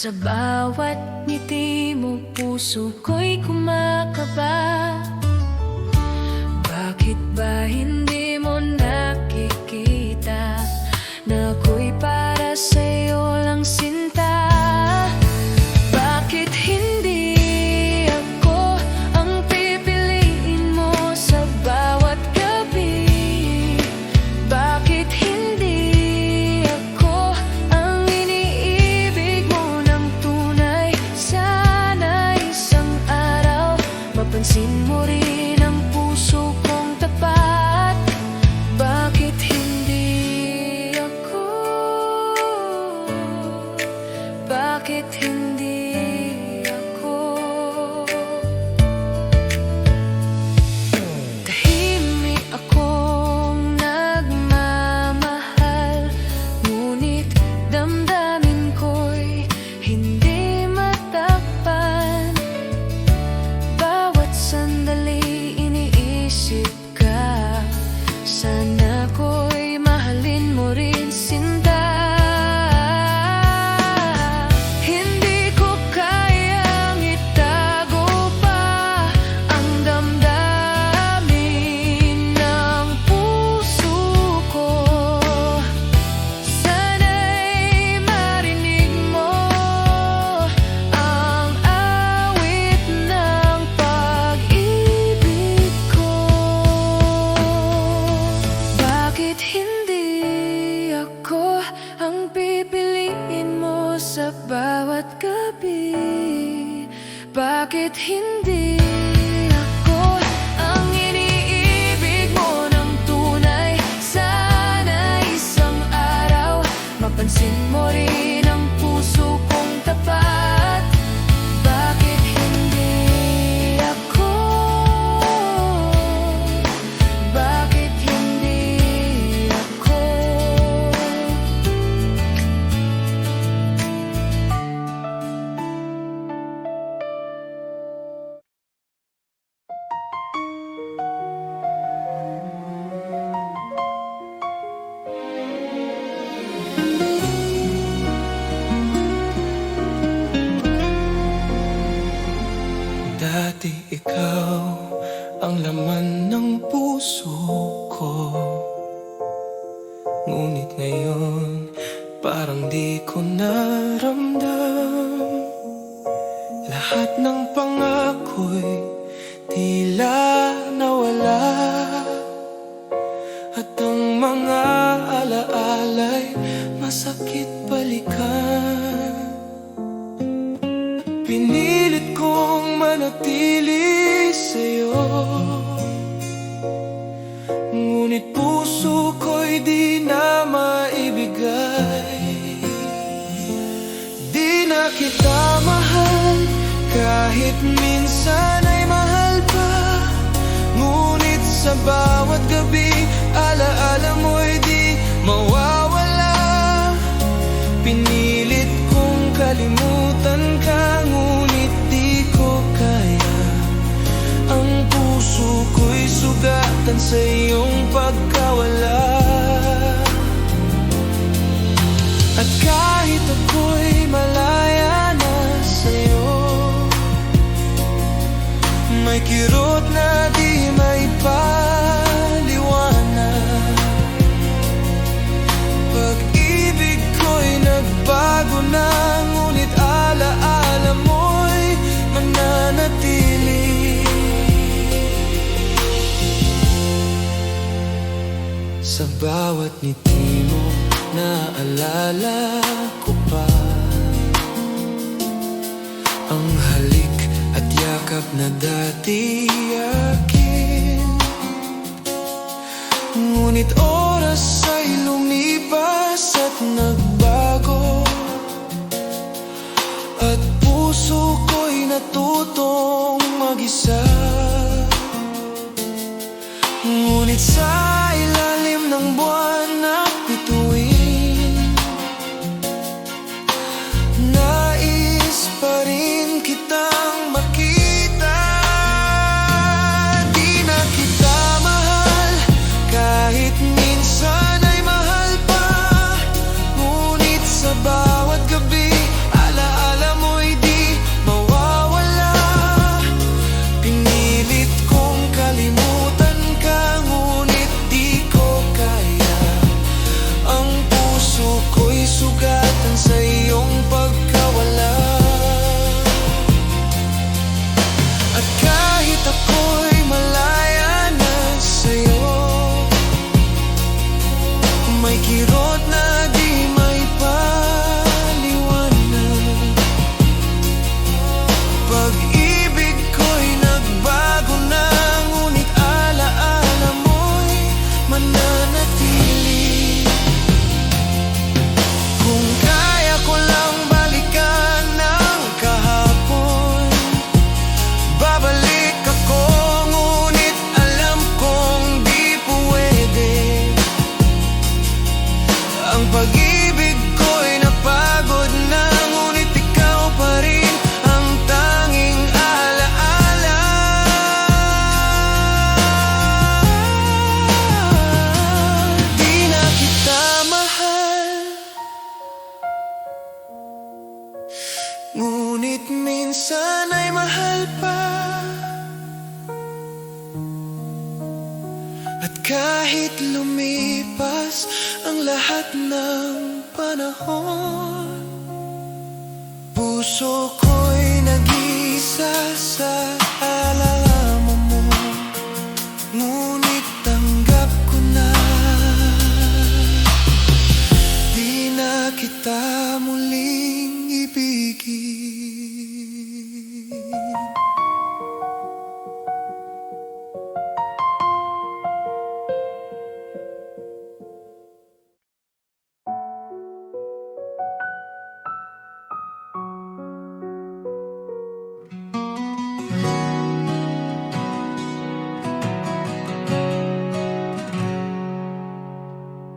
Sa bawat ngiti mo, puso ko'y kumakaba. Bakit ba hindi mo nakikita na ako'y para sa'yo lang sinta? Bakit hindi ako ang pipiliin mo sa bawat gabi? Bakit hindi ako ang iniibig mo ng tunay? Sana isang araw mapansin mo rin ang puso kong tapat. Bakit hindi ako? Bakit hindi ako? Tahimik akong nagmamahal, ngunit damdamin ko'y hindi matakpan. Bawat sandali iniisip ka, sana ko'y mahalin mo rin sinta. Hindi ko kayang itago pa ang damdamin ng puso ko. Sana'y marinig mo ang awit ng pag-ibig ko. Bakit hindi ako ang pipiliin mo sa bawat gabi? Bakit hindi ako ang iniibig mo ng tunay? Sana isang araw mapansin mo rin ang puso kong tapat. Bakit hindi ako? Bakit hindi ako? Dati ikaw ang laman ng puso ko, ngunit ngayon parang di ko naramdam. Lahat ng pangako'y tila nawala, at ang mga alaala'y masakit balikan. Pinilit kong manatili sa'yo, ngunit puso ko'y di na maibigay. Di na kita mahal, kahit minsan ay mahal pa. Ngunit sa bawat gabi, alaala mo'y di mawawala. Pinilit kong kalimutan ka, ngunit di ko kaya. Ang puso ko'y sugatan sa iyong pagkawala. At kahit ako'y malaya na sa'yo, may kirot na di maipaliwanag. Pag-ibig ko'y nagbago na, ngunit alaala mo'y mananatili. Sa bawat ngiti mo, naalala ko pa ang halik at yakap na dati akin. Ngunit oras ay lumipas at nagbago, at puso ko'y natutong mag-isa. Ngunit sa ilalim ng buwan na bituin, nais pa rin kitang makita. Di na kita mahal, kahit minsan ay mahal pag-ibig ko'y napagod na, ngunit ikaw pa rin ang tanging alaala. Di na kita mahal, ngunit minsan ay mahal pa. At kahit lumipas ang lahat ng panahon, puso ko'y nag-iisa sa alala mo. Ngunit tanggap ko na, di na kita muling ibigin.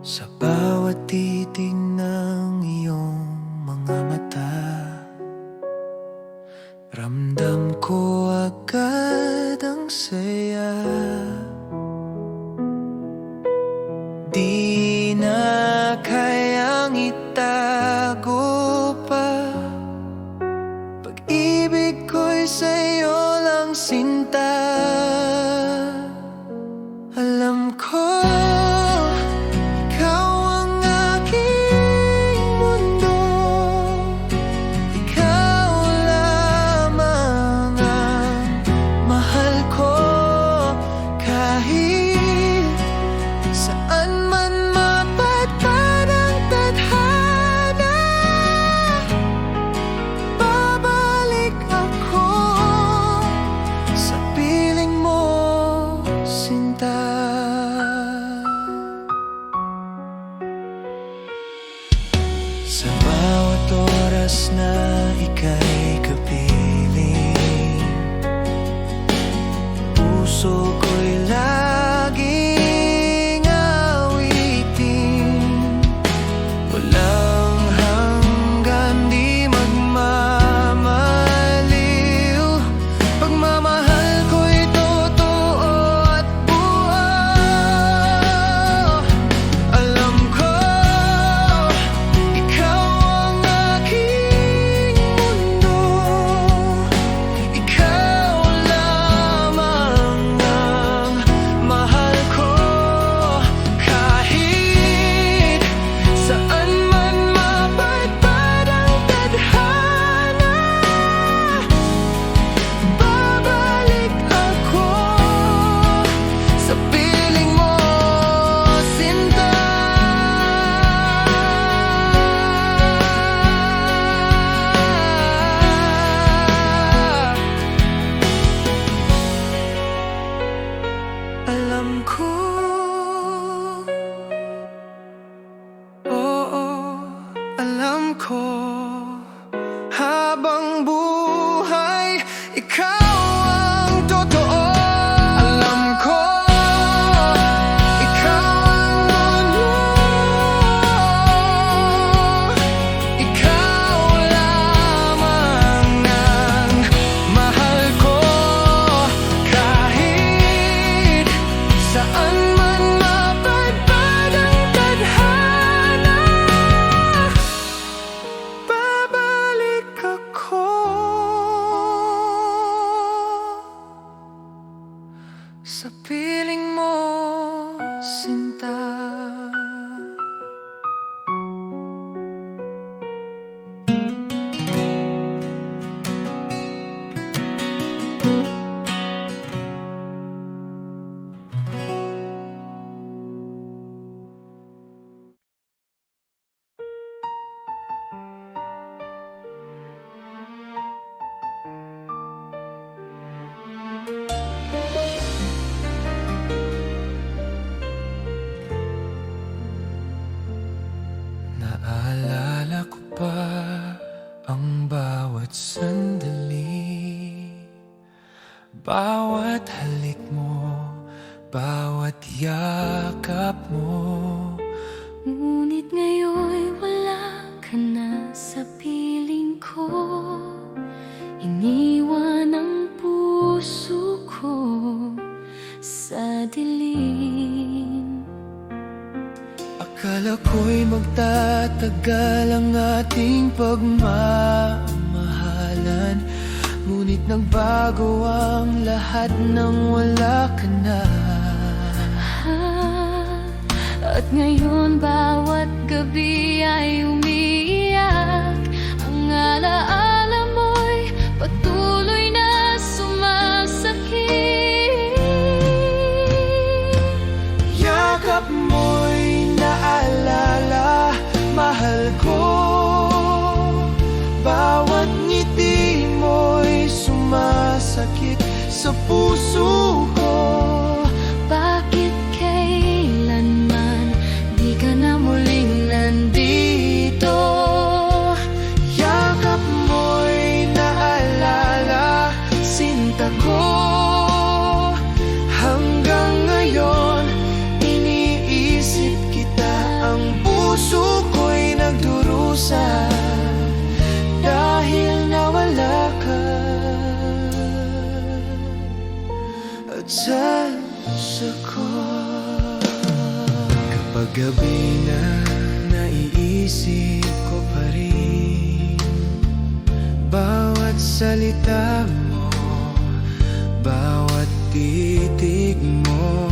Sa bawat titig ng iyong mga mata, ramdam ko agad ang saya. Di na kayang itago pa, pag-ibig ko'y sa'yo lang sinta. Alam ko sa bawat oras na ika'y kapiling, puso ko'y laging awitin. Walang hanggan, di magmamaliw, pagmamahal ko'y totoo at buo. Alam ko habang buhay, ikaw ang totoo. Alam ko, ikaw ang mundo, ikaw lamang ang mahal ko. Kahit saan man mapadpad ang tadhana, mo'y magtatagal ang ating pagmamahalan. Ngunit nagbago ang lahat nang wala ka na. At ngayon bawat gabi ay umiiyak. Ang alaala mo'y patuloy na sumasakit. Yakap mo'y naalala, mahal ko. Bawat ngiti mo'y sumasakit sa puso ko. Bakit kailanman di ka na muling nandito? Yakap mo'y naalala, sinta ko. Hanggang ngayon, iniisip kita. Ang puso ko'y nagdurusa dahil nawala ka. At sa puso ko, kapag gabi na naiisip ko pa rin bawat salita mo, bawat titig mo.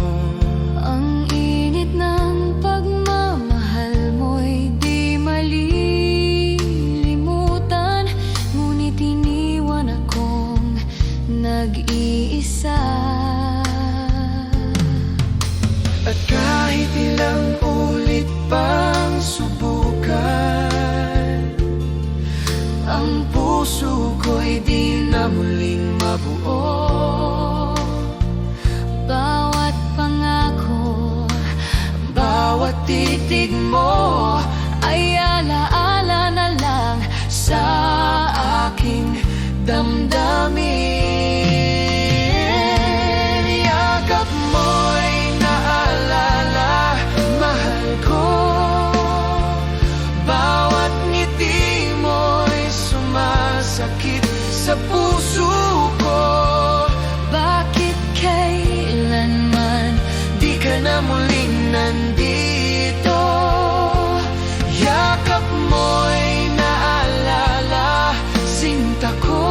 Ang init ng pagmamahal mo'y di malilimutan. Ngunit iniwan akong nag-iisa. At kahit ilang ulit pang subukan, ang puso ko'y di na muling mabuo. Bawat pangako, Bawat titig mo ay alaala na lang sa aking damdamin. Yakap mo'y naalala, mahal ko. Bawat ngiti mo'y sumasakit sa puso ko. bakit kailanman Di ka na muling nandito. Yakap mo'y naalala, sinta ko.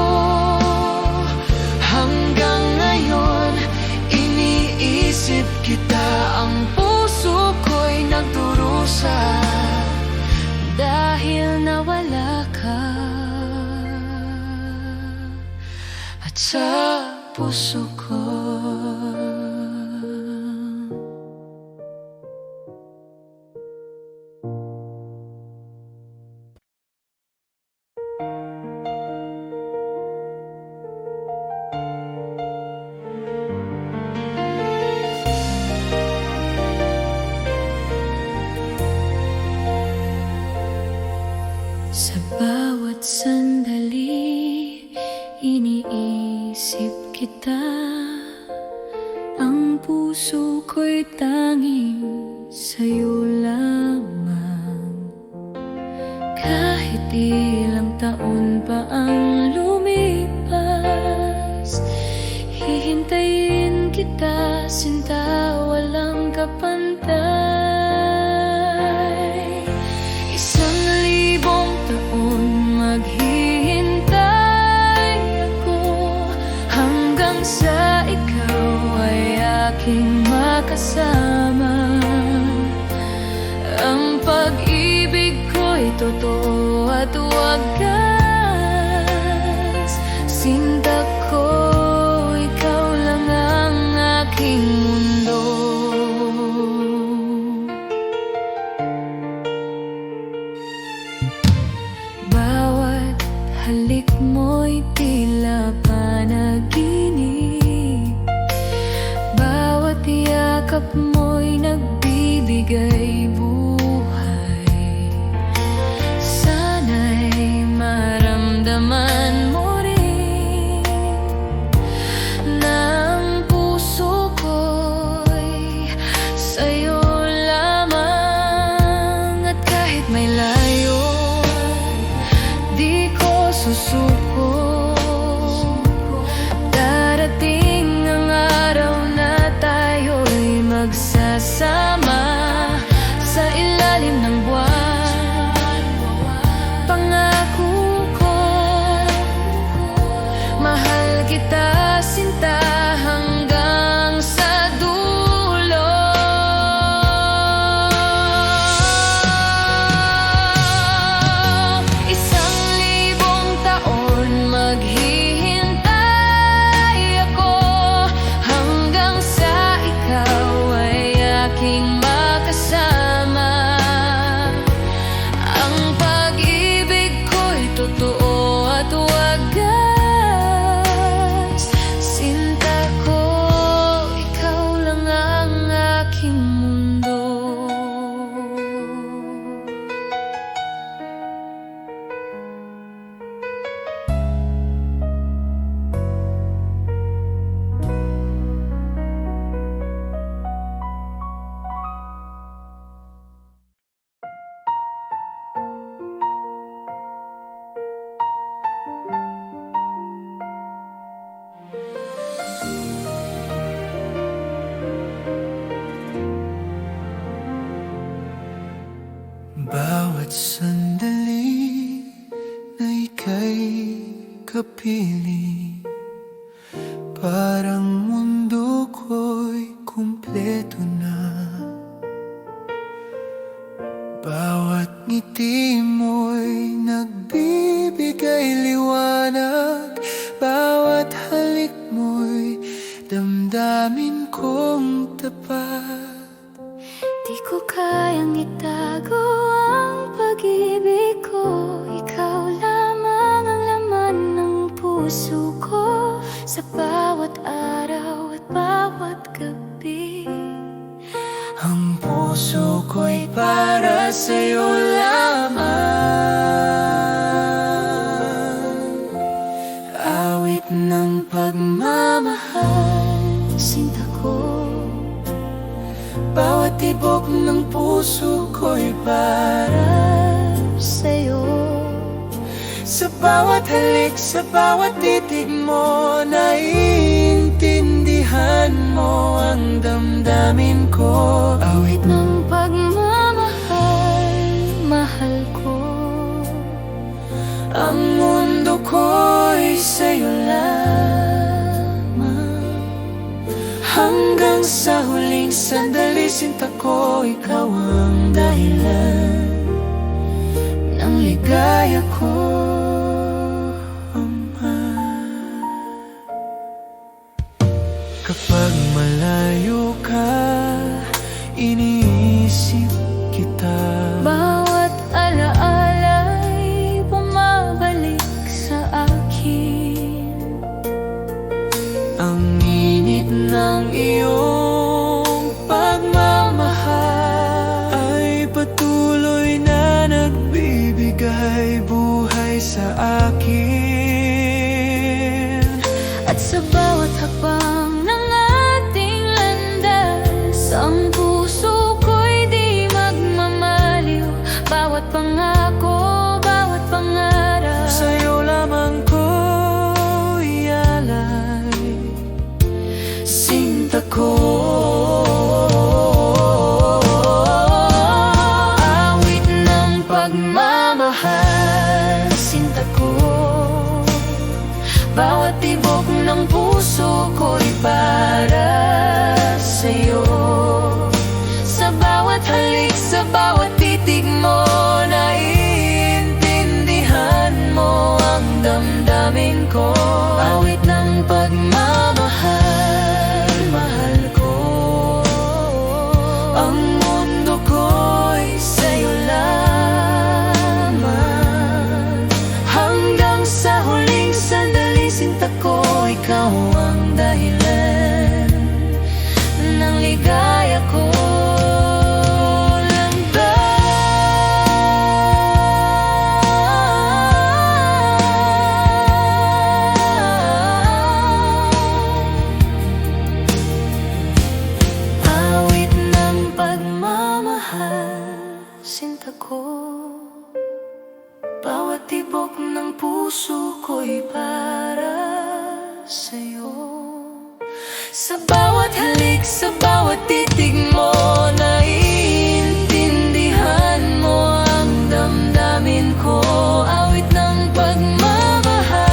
Hanggang ngayon, iniisip kita. Ang puso ko'y nagdurusa dahil nawala ka. at sa puso ko. Sa bawat sandali, iniisip kita. Ang puso ko'y tanging sa'yo lamang. Kahit ilang taon pa ang lumipas, hihintayin kita, sinta, walang kapantay. 1,000 taon maghihintay ako, hanggang sa ikaw ay aking makasama. Ang pag-ibig ko'y totoo at wagas. Sinta ko, ikaw lang ang aking mundo. Bawat halik mo'y tila panaginip. Bawat yakap mo'y nagbibigay buhay. Sana'y maramdaman mo rin na ang puso ko'y sa'yo lamang. At kahit may layo, di ko susuko. Darating ang araw na tayo'y magsasama sa ilalim ng buwan. Bawat sandali na ika'y kapiling, parang mundo ko'y kumpleto na. Bawat ngiti mo'y nagbibigay liwanag, bawat halik mo'y damdamin kong tapat. Di ko kayang itago ang pag-ibig ko, ikaw lamang ang laman ng puso ko. Sa bawat araw at bawat gabi, ang puso ko'y para sa'yo lamang. Awit ng pagmamahal, sinta ko. bawat tibok ng puso ko'y para Sa'yo, sa bawat halik, sa bawat titig mo, naiintindihan mo ang damdamin ko. awit ng pagmamahal, mahal ko. Ang mundo ko'y sa'yo lamang. Hanggang sa huling sandali, sinta ko, ikaw ang dahilan ng ligaya ko, Ama. Kapag malayo ka, iniisip kita. Bawat alaala'y bumabalik sa akin. Ang init ng iyong pagmamahal ay patuloy na nagbibigay buhay sa akin. At sa bawat hakbang ng ating landas, ang puso ko'y di magmamaliw. Bawat pangako, bawat pangarap, Sa'yo lamang ko ialay, sinta ko. Awit ng pagmamahal, sinta ko. Bawat tibok ng puso ko'y para sa'yo. Sa bawat halik, sa bawat titig mo, naiintindihan mo ang damdamin ko. Awit ng pagmamahal, mahal ko. Ang mundo ko'y sa'yo lamang. Hanggang sa huling sandali, sinta ko, ikaw ang dahilan ng ligaya ko. Awit ng pagmamahal, sinta ko. Bawat tibok ng puso ko'y para sa'yo. Sa bawat halik, sa bawat titig mo, naiintindihan mo ang damdamin ko. Awit ng pagmamahal,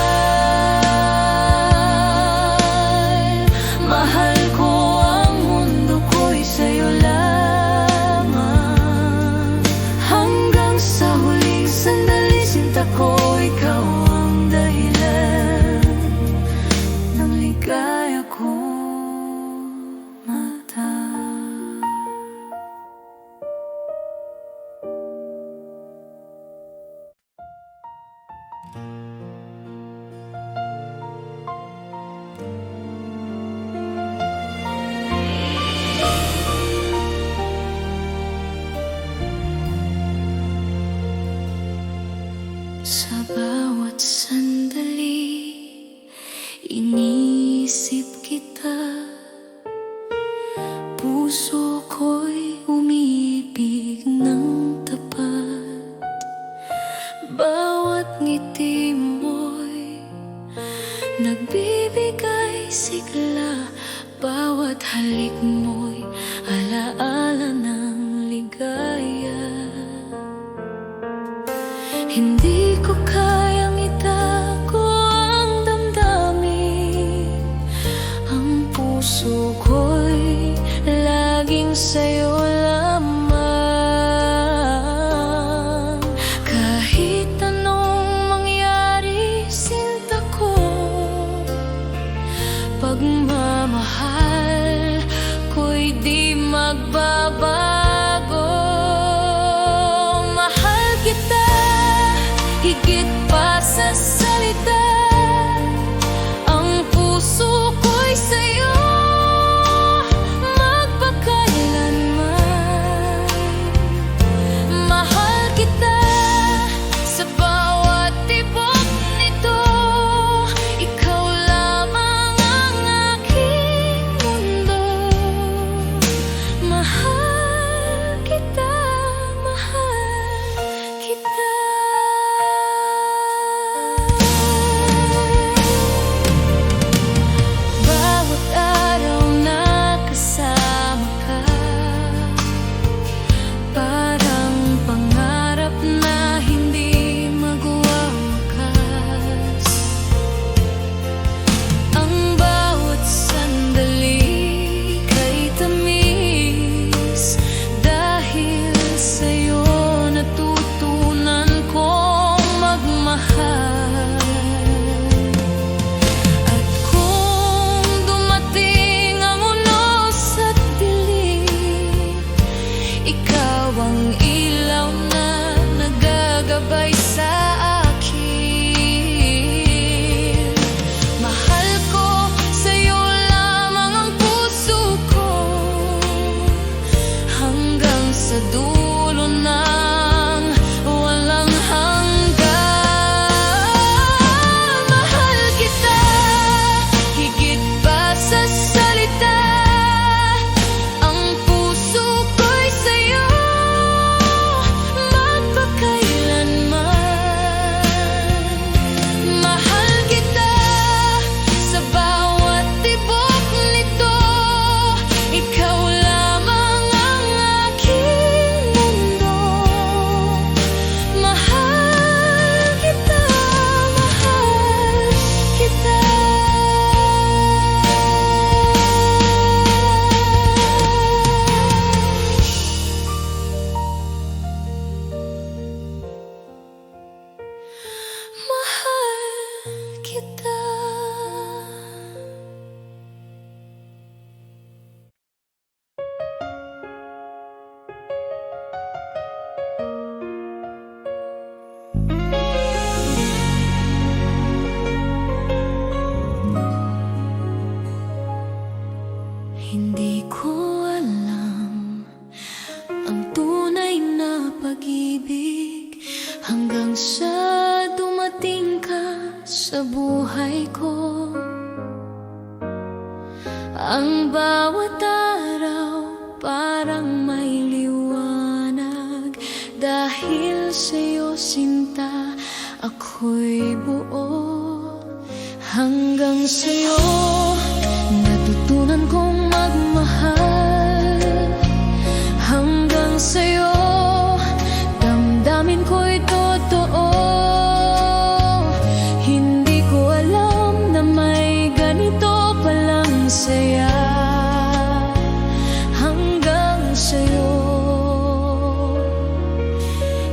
mahal ko. Ang mundo ko'y sa'yo lamang. Hanggang sa huling sandali, sinta ko, ikaw ang dahilan ng ligaya ko, mata. Sa bawat sandali, iniisip kita. Puso ko'y umiibig ng tapat. Bawat ngiti mo'y nagbibigay sigla. Bawat halik mo'y alaala ng ligaya. Hindi ko kayang itago ang damdamin. Ang puso ko'y laging sa'yo lamang. Kahit anong mangyari, sinta ko, pagmamahal ko'y di magbabago. Mahal kita higit pa sa salita. Ang puso ko'y sa'yo magpakailanman. Mahal kita sa bawat tibok nito. Ikaw lamang ang aking mundo. Mahal kita, mahal kita. Bawat araw na kasama ka, parang pangarap na hindi magwawakas. Ang bawat sandali kay tamis, dahil sa'yo natutunan kong magmahal. At kung dumating ang unos at dilim, ikaw ang ilaw na nagagabay sa akin. Mahal ko, sa'yo lamang ang puso ko, hanggang sa dulo ng walang hanggan. Mahal kita higit pa sa salita. Ang puso ko'y sa'yo magpakailanman. Mahal kita sa bawat tibok nito. Ikaw lamang ang aking mundo. Mahal kita, mahal kita. Mahal kita. Hindi ko alam ang tunay na pag-ibig hanggang sa dumating ka sa buhay ko. Ang bawat araw parang may liwanag, dahil sa'yo sinta ako'y buo. Hanggang sa'yo natutunan kong magmahal. Hanggang sa'yo damdamin ko'y totoo. Hindi ko alam na may ganito palang saya. Hanggang sa'yo,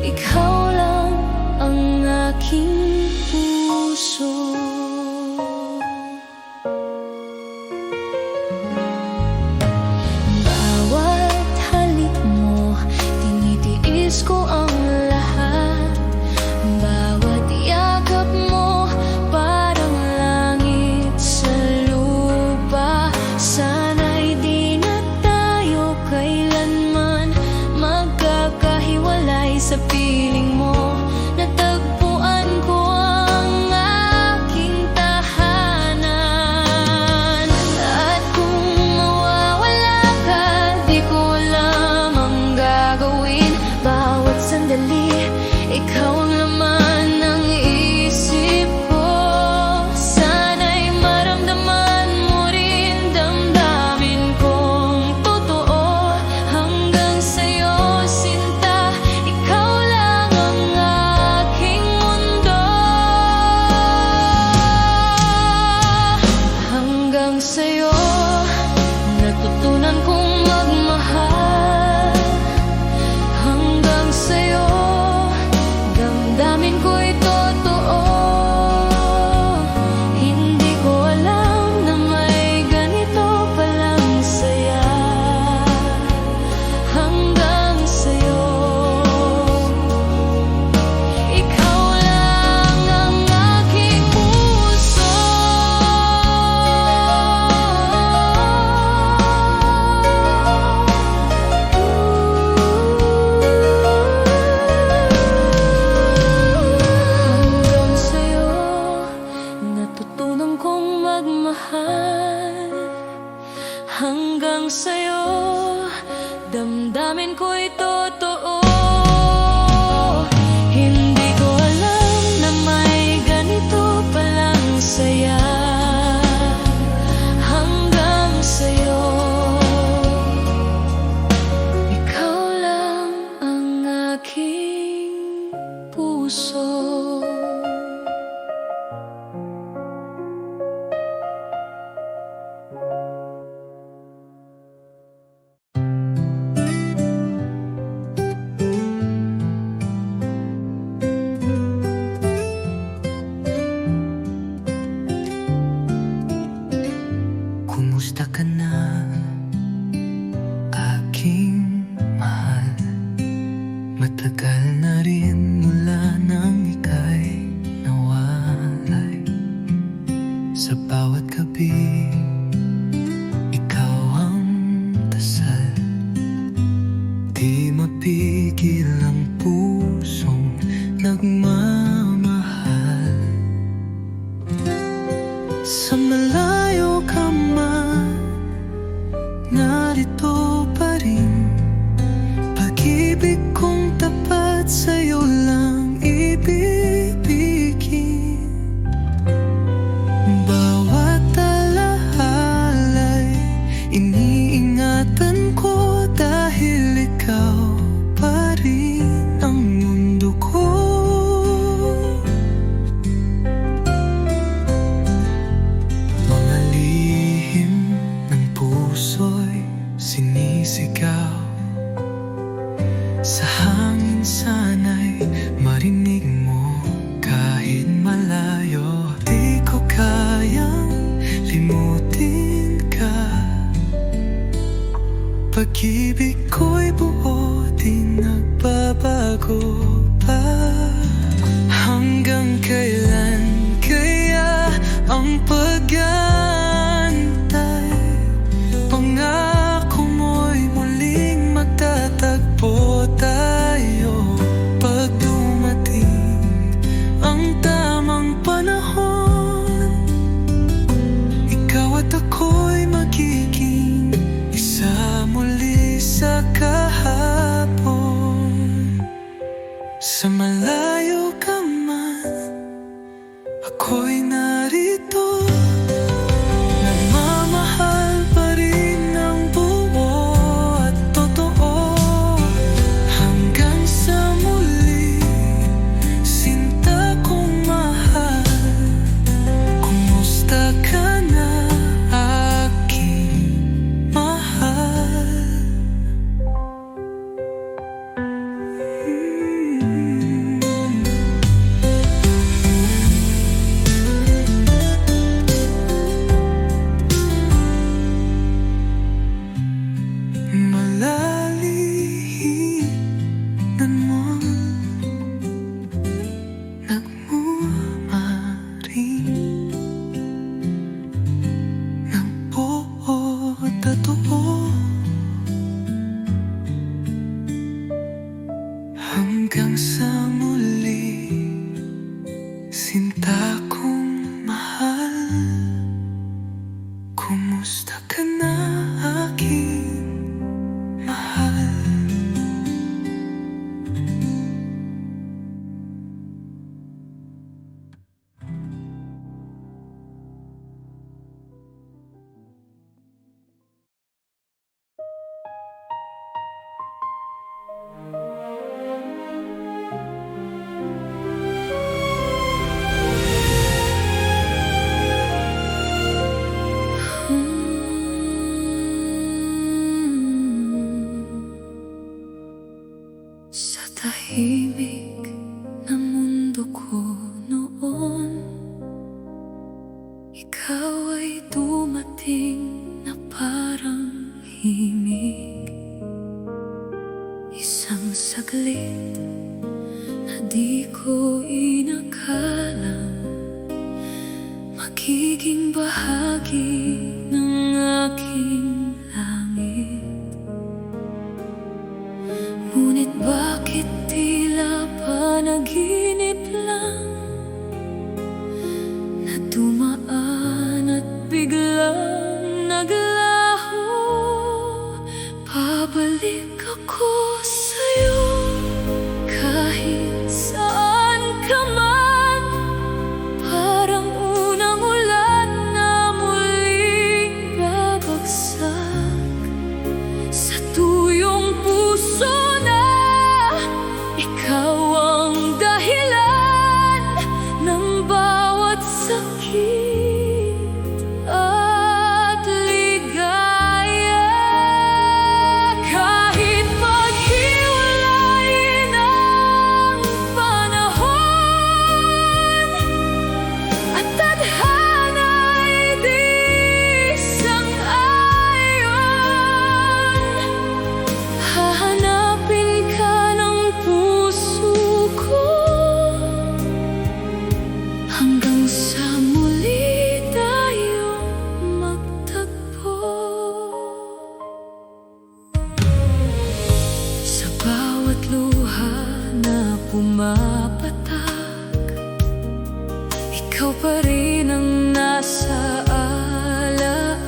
ikaw lang ang aking puso. Bawat halik mo, tinitiis ko ang lahat. Bawat yakap mo, parang langit sa lupa. Sana'y di na tayo kailanman magkakahiwalay. Sa piling mo, natagpuan ko ang aking tahanan. At kung mawawala ka, di ko alam ang gagawin. Bawat sandali, ikaw ang laman ng isip ko. Sana'y maramdaman mo rin damdamin kong totoo. Hanggang sa'yo sinta, ikaw lang ang aking puso. Kumusta ka na, aking mahal? Matagal na rin mula nang ika'y nawalay. Sa bawat gabi, ikaw ang dasal. Di mapigil ang pusong nagmamahal. Sa malayo ka man, narito pa rin. Pag-ibig kong tapat sa'yo lang ibibigin. Bawat alahala'y iniingatan ko, dahil ikaw pa rin ang mundo ko. Mga lihim ng puso'y sinisigaw. Sa hangin sana'y marinig mo kahit malayo. Di ko kayang limutin ka. Pag-ibig ko'y buo, di nagbabago pa. Hanggang kailan kaya ang pag-aantay? Pangako mo'y muling magtatagpo tayo. Pag dumating ang tamang panahon, ikaw at ako'y magiging isa muli sa kahapon. Sa malayo ka man, ako'y narito. Nagmamahal pa rin ng buo at totoo. Hanggang sa muli, sinta kong mahal. Kumusta ka na, aking mahal? Malalihinan mo, nagmamaring ng buo at totoo. Hanggang sa muli, sinta kong mahal. Kumusta ka na, aking mahal? Sa tahimik na mundo ko noon, ikaw ay dumating na parang himig. Isang saglit na di ko inakalang magiging bahagi ng aking langit. Ngunit bakit tila panaginip lang na dumaan at biglang naglaho? Pabalik ako sa'yo kahit saan ka man. Parang unang ulan na muling babagsak sa tuyong puso na ikaw ang dahilan. pa rin ang nasa alaala.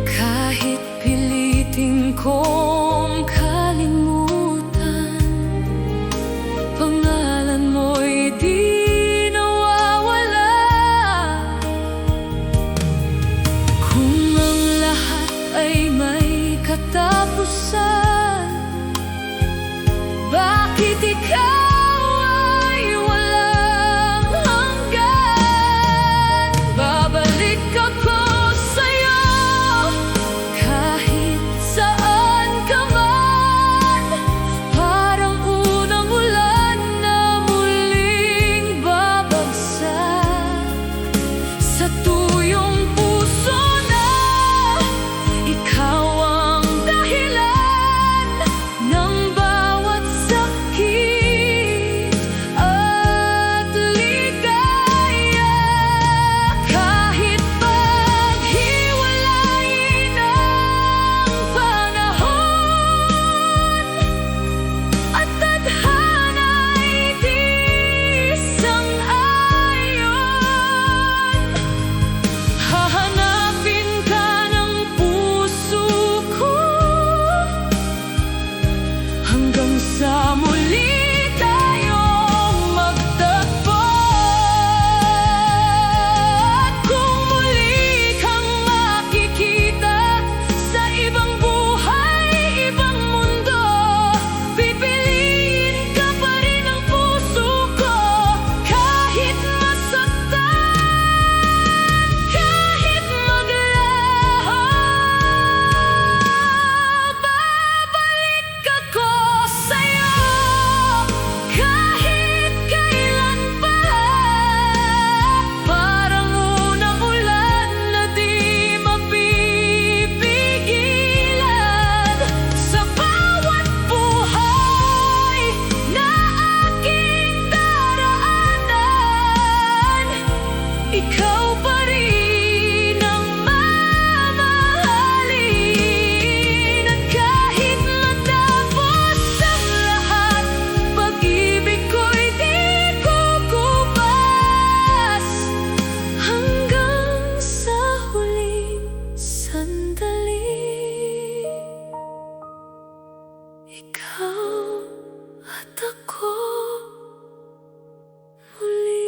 Kahit pilitin kong kalimutan, pangalan mo'y di nawawala. Kung ang lahat ay may katapusan, bakit ikaw ay walang hanggan? Babalik ako sa'yo kahit saan ka man, parang unang ulan na muling babagsak sa tuyong puso na ikaw ang dahilan ng bawat sakit at ligaya. Kahit paghiwalayin ang panahon at tadhana'y di sang-ayon, hahanapin ka ng puso ko hanggang sa muli tayong magtagpo. At kung muli kang makikita sa ibang buhay, ibang mundo, pipiliin ka pa rin ng puso ko. Kahit masaktan, kahit maglaho, babalik ako sa'yo kahit kailan pa. Parang unang ulan na di mapipigilan sa bawat buhay na aking daraanan. Ikaw pa rin ang mamahalin. At kahit matapos ang lahat, pag-ibig ko'y di kukubas hanggang sa huling sandali. Ikaw at ako muli.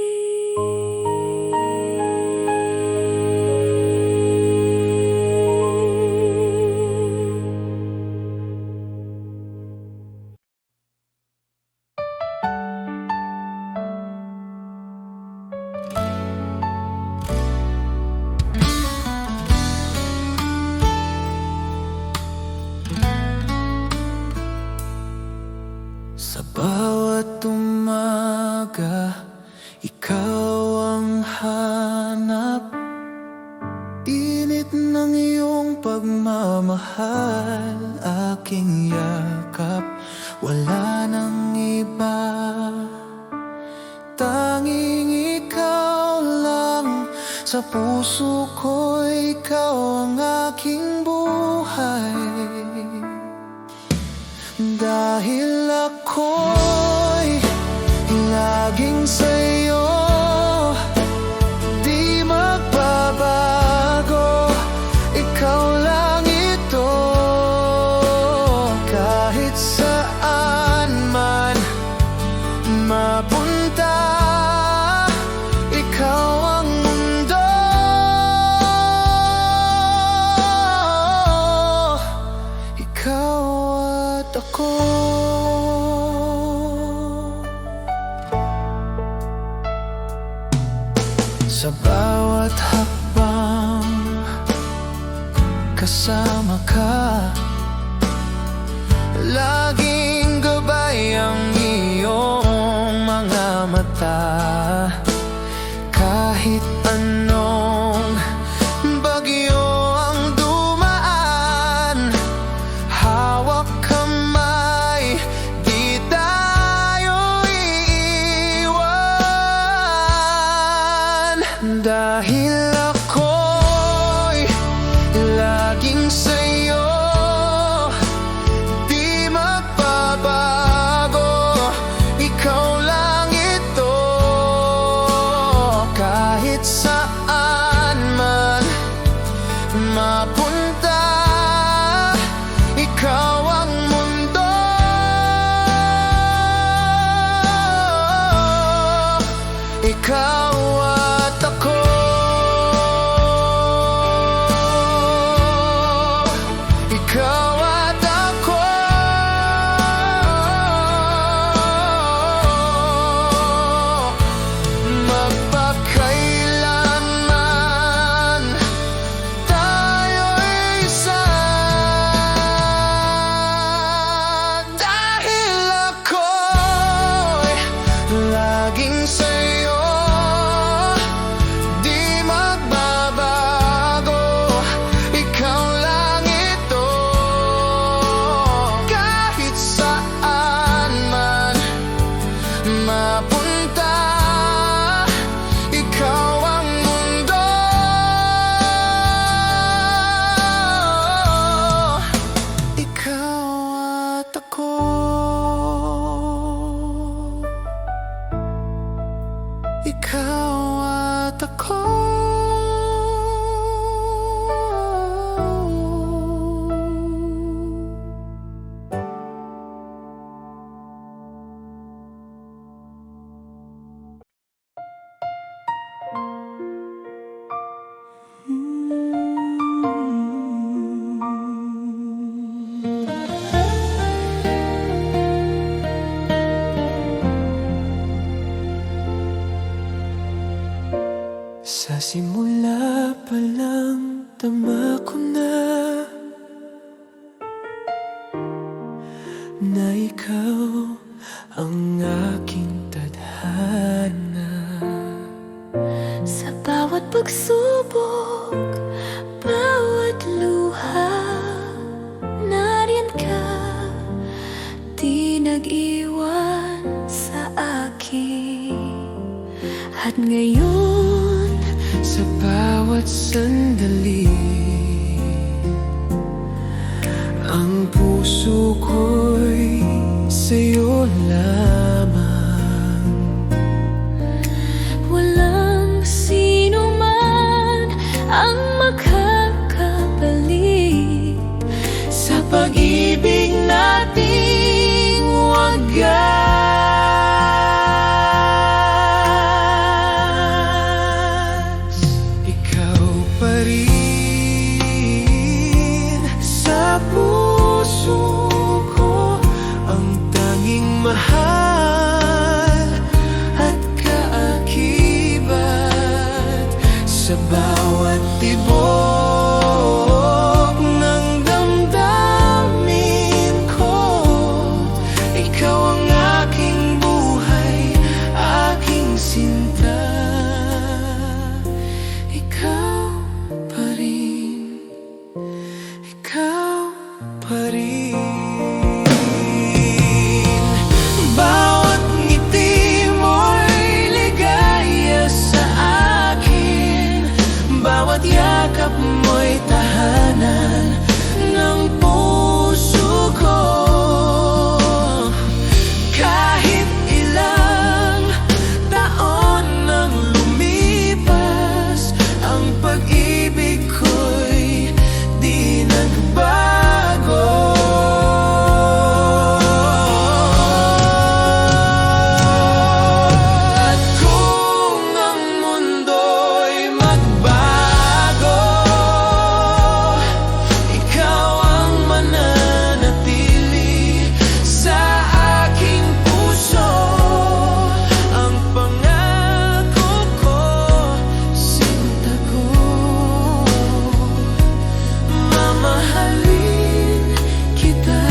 Sa bawat umaga, ikaw ang hanap. Init ng iyong pagmamahal, aking yakap. Wala nang iba, tanging ikaw lang. Sa puso ko, ikaw ang aking buhay. Dahil ako'y laging sa'yo, di magbabago. Ikaw lang ito, kahit saan man mapunta. Ikaw ang mundo, ikaw at ako. Sa bawat hakbang, kasama ka. Laging gabay ang iyong mga mata. Kahit anong bagyo ang dumaan, hawak kamay, di tayo iiwan. Dahil ako'y laging sa'yo, di magbabago. Ikaw lang na ikaw ang aking tadhana. Sa bawat pagsubok, bawat luha, nariyan ka, di nag-iwan sa akin. At ngayon, Sa bawat sandali, ang puso ko'y sa'yo lamang. walang sino man ang makakabalik Sa pag-ibig nating wagas. Ikaw pa rin sa puso ko, ang tanging mahal at kaakibat. Sa bawat tibok ng damdamin ko, ikaw ang aking buhay, aking sinta. Ikaw pa rin, ikaw pa rin. Bawat ngiti mo'y ligaya sa akin, bawat yakap mo'y tahanan ng puso ko. Kahit ilang taon nang lumipas, ang pag-ibig ko'y di nagbago. At kung ang mundo'y magbago, ikaw ang mananatili sa aking puso. Ang pangako ko, sinta ko, mamahalin kita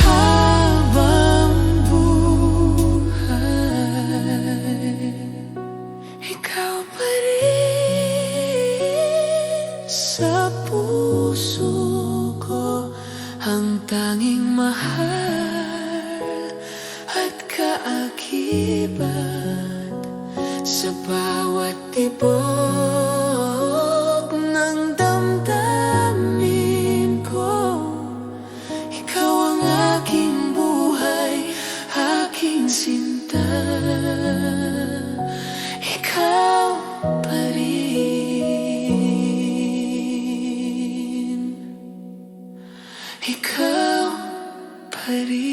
habang buhay. Ikaw pa rin sa puso ko, ang tanging mahal at kaakibat. Sa bawat tibok ng damdamin ko, ikaw ang aking buhay, aking sinta. Ikaw pa rin, ikaw pa rin.